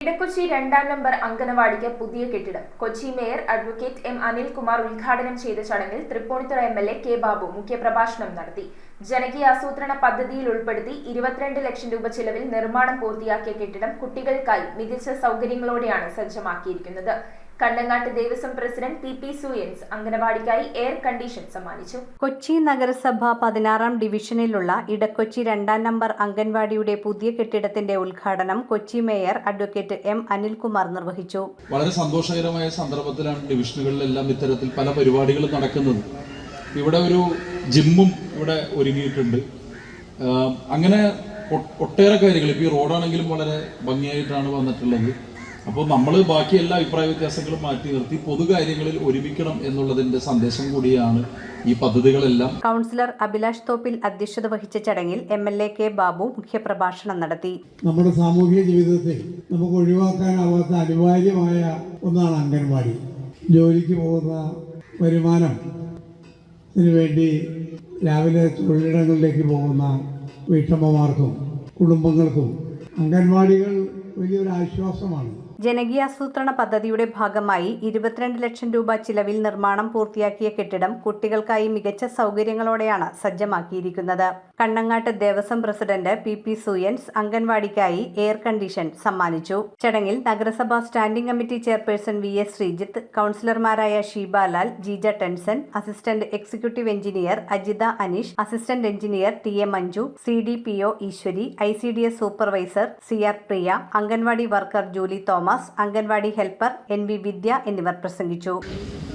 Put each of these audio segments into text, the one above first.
Edakochi 2-ാം number അങ്കണവാടിക്ക് പുതിയ കെട്ടിടം. Kochi mayor advocate M Anilkumar ഉദ്ഘാടനം ചെയ്ത ചടങ്ങിൽ തൃപ്പൂണിത്തുറ എംഎൽഎ കെ ബാബു മുഖ്യപ്രഭാഷണം നടത്തി. ജനകീയാസൂത്രണ പദ്ധതിയിൽ ഉൾപ്പെടുത്തി 22 ലക്ഷം രൂപ ചിലവിൽ നിർമ്മാണം പൂർത്തിയാക്കിയ കെട്ടിടം കുട്ടികൾക്കായി മികച്ച സൗകര്യങ്ങളോടെയാണ് സജ്ജമാക്കിയിരിക്കുന്നത്. കണ്ടങ്ങാട്ട് ദേവസ്വം പ്രസിഡന്റ് പി സൂയൻസ് അങ്കണവാടിക്കായി എയർ കണ്ടീഷൻ സമ്മാനിച്ചു. കൊച്ചി നഗരസഭ 16-ാം ഡിവിഷനിലുള്ള ഇടക്കൊച്ചി 2-ാം നമ്പർ അംഗൻവാടിയുടെ പുതിയ കെട്ടിടത്തിന്റെ ഉദ്ഘാടനം Kochi mayor advocate M Anilkumar നിർവഹിച്ചു. വളരെ സന്തോഷകരമായ സന്ദർഭത്തിലാണ് ഡിവിഷനുകളിലെല്ലാം ഇത്തരത്തിൽ പല പരിപാടികളും നടക്കുന്നത്. ഇവിടെ ഒരു ജിമ്മും ഇവിടെ ഒരുങ്ങിയിട്ടുണ്ട്. അങ്ങനെ ഒട്ടേറെ കാര്യങ്ങൾ, ഇപ്പോൾ ഈ റോഡാണെങ്കിലും വളരെ ഭംഗിയായിട്ടാണ് വന്നിട്ടുള്ളത്. അപ്പോൾ നമ്മൾ ബാക്കി എല്ലാ അഭിപ്രായ വ്യത്യാസങ്ങളും മാറ്റി നിർത്തി പൊതുകാര്യങ്ങളിൽ ഒരുമിക്കണം എന്നുള്ളതിന്റെ സന്ദേശം കൂടിയാണ് ഈ പദ്ധതികളെല്ലാം. കൗൺസിലർ അഭിലാഷ് തോപ്പിൽ അധ്യക്ഷത വഹിച്ച ചടങ്ങിൽ എംഎൽഎ കെ ബാബു മുഖ്യപ്രഭാഷണം നടത്തി. നമ്മുടെ സാമൂഹിക ജീവിതത്തിൽ നമുക്ക് ഒഴിവാക്കാനാവാത്ത അനിവാര്യമായ ഒന്നാണ് അംഗൻവാടി. ജോലിക്ക് പോകുന്ന വരുമാനത്തിന് വേണ്ടി രാവിലെ തൊഴിലിടങ്ങളിലേക്ക് പോകുന്ന വീട്ടമ്മമാർക്കും കുടുംബങ്ങൾക്കും അംഗൻവാടികൾ വലിയൊരു ആശ്വാസമാണ്. ജനകീയാസൂത്രണ പദ്ധതിയുടെ ഭാഗമായി 22 ലക്ഷം രൂപ ചിലവിൽ നിർമ്മാണം പൂർത്തിയാക്കിയ കെട്ടിടം കുട്ടികൾക്കായി മികച്ച സൗകര്യങ്ങളോടെയാണ് സജ്ജമാക്കിയിരിക്കുന്നത്. കണ്ടങ്ങാട്ട് ദേവസ്വം പ്രസിഡന്റ് പി സൂയൻസ് അംഗൻവാടിക്കായി എയർ കണ്ടീഷൻ സമ്മാനിച്ചു. ചടങ്ങിൽ നഗരസഭാ standing committee chairperson VS Sreejith, കൗൺസിലർമാരായ Sheebalal, Jeeja Tenson, assistant executive engineer Ajitha Aneesh, assistant engineer TA Manju, CDPO Eswari, ICDS supervisor CR Priya, anganwadi worker Julie Thomas, anganwadi helper NV Vidya എന്നിവർ പ്രസംഗിച്ചു.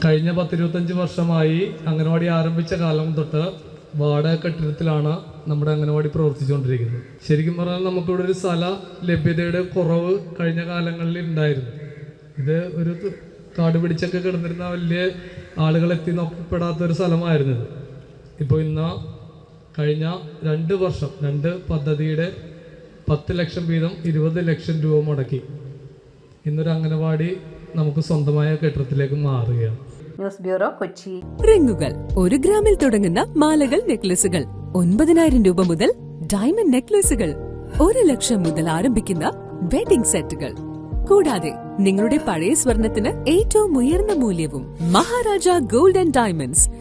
കഴിഞ്ഞ 10-25 വർഷമായി അംഗൻവാടി ആരംഭിച്ച കാലം തൊട്ട് വാടക കെട്ടിടത്തിലാണ് നമ്മുടെ അംഗൻവാടി പ്രവർത്തിച്ചുകൊണ്ടിരിക്കുന്നത്. ശരിക്കും പറഞ്ഞാൽ നമുക്കിവിടെ ഒരു സ്ഥല ലഭ്യതയുടെ കുറവ് കഴിഞ്ഞ കാലങ്ങളിൽ ഉണ്ടായിരുന്നു. ഇത് ഒരു കാട് പിടിച്ചൊക്കെ കിടന്നിരുന്ന വലിയ ആളുകൾ എത്തി നോക്കപ്പെടാത്തൊരു സ്ഥലമായിരുന്നു ഇത്. ഇപ്പോൾ ഇന്ന് കഴിഞ്ഞ 2 വർഷം 2 പദ്ധതിയുടെ 10 ലക്ഷം വീതം 20 ലക്ഷം രൂപ മുടക്കി ഇന്നൊരു അംഗനവാടി നമുക്ക് സ്വന്തമായ കെട്ടിടത്തിലേക്ക് മാറുകയാണ്. News bureau, Kochi. റിങ്ങുകൾ 1 ഗ്രാമിൽ തുടങ്ങുന്ന മാലകൾ, നെക്ലസുകൾ 9,000 രൂപ മുതൽ ഡയമണ്ട് നെക്ലസുകൾ 1 ലക്ഷം മുതൽ ആരംഭിക്കുന്ന വെഡിംഗ് സെറ്റുകൾ, കൂടാതെ നിങ്ങളുടെ പഴയ സ്വർണത്തിന് ഏറ്റവും ഉയർന്ന മൂല്യവും മഹാരാജ ഗോൾഡ് ആൻഡ് ഡയമണ്ട്സ്